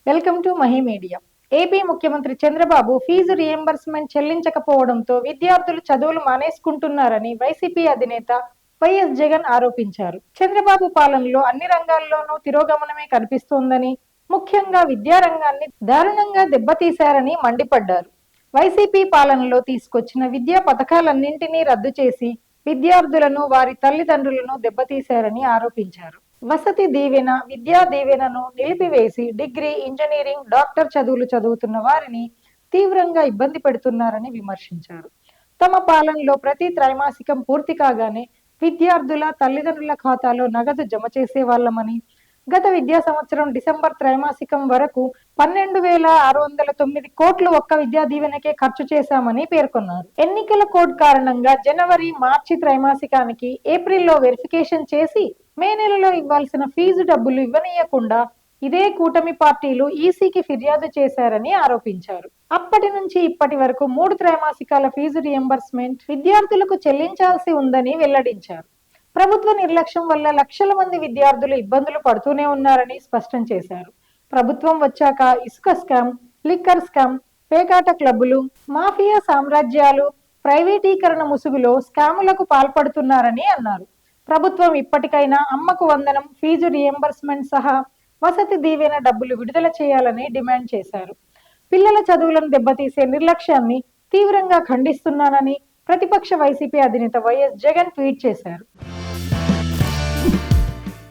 Welcome to Mahi media. AP ముఖ్యమంత్రి Chandrababu fee reimbursement చెల్లించకపోవడంతో విద్యార్థులు చదువులు మానేసుకుంటున్నారని వైసీపీ అధినేత వైఎస్ జగన్ ఆరోపించారు. చంద్రబాబు పాలనలో అన్ని రంగాల్లోనూ తిరోగమనమే కనిపిస్తోందని, ముఖ్యంగా విద్యారంగాన్ని దారుణంగా దెబ్బతీశారని మండిపడ్డారు. వైసీపీ పాలనలో తీసుకొచ్చిన విద్యా పథకాలన్నింటినీ రద్దు చేసి విద్యార్థులను, వారి తల్లిదండ్రులను దెబ్బతీశారని ఆరోపించారు. వసతి దీవెన, విద్యా దీవెనను నిలిపివేసి డిగ్రీ, ఇంజనీరింగ్, డాక్టర్ చదువులు చదువుతున్న వారిని తీవ్రంగా ఇబ్బంది పెడుతున్నారని విమర్శించారు. తమ పాలనలో ప్రతి త్రైమాసికం పూర్తి కాగానే విద్యార్థుల తల్లిదండ్రుల ఖాతాలో నగదు జమ చేసేవాళ్లమని, గత విద్యా సంవత్సరం డిసెంబర్ త్రైమాసికం వరకు 12,609 కోట్లు ఒక్క విద్యా దీవెనకే ఖర్చు చేశామని పేర్కొన్నారు. ఎన్నికల కోడ్ కారణంగా జనవరి, మార్చి త్రైమాసికానికి ఏప్రిల్లో వెరిఫికేషన్ చేసి మే నెలలో ఇవ్వాల్సిన ఫీజు డబ్బులు ఇవ్వనీయకుండా ఇదే కూటమి పార్టీలు ఈసీకి ఫిర్యాదు చేశారని ఆరోపించారు. అప్పటి నుంచి ఇప్పటి వరకు 3 త్రైమాసికాల ఫీజు రియంబర్స్మెంట్ విద్యార్థులకు చెల్లించాల్సి ఉందని వెల్లడించారు. ప్రభుత్వ నిర్లక్ష్యం వల్ల లక్షల మంది విద్యార్థులు ఇబ్బందులు పడుతూనే ఉన్నారని స్పష్టం చేశారు. ప్రభుత్వం వచ్చాక ఇసుక స్కామ్, లిక్కర్ స్కామ్, పేకాట క్లబ్బులు, మాఫియా సామ్రాజ్యాలు, ప్రైవేటీకరణ ముసుగులో స్కాములకు పాల్పడుతున్నారని అన్నారు. ప్రభుత్వం ఇప్పటికైనా అమ్మకు వందనం, ఫీజు రియంబర్స్మెంట్ సహా వసతి దీవెన డబ్బులు విడుదల చేయాలని డిమాండ్ చేశారు. పిల్లల చదువులను దెబ్బతీసే నిర్లక్ష్యాన్ని తీవ్రంగా ఖండిస్తున్నానని ప్రతిపక్ష వైసీపీ అధినేత వైఎస్ జగన్ ట్వీట్ చేశారు.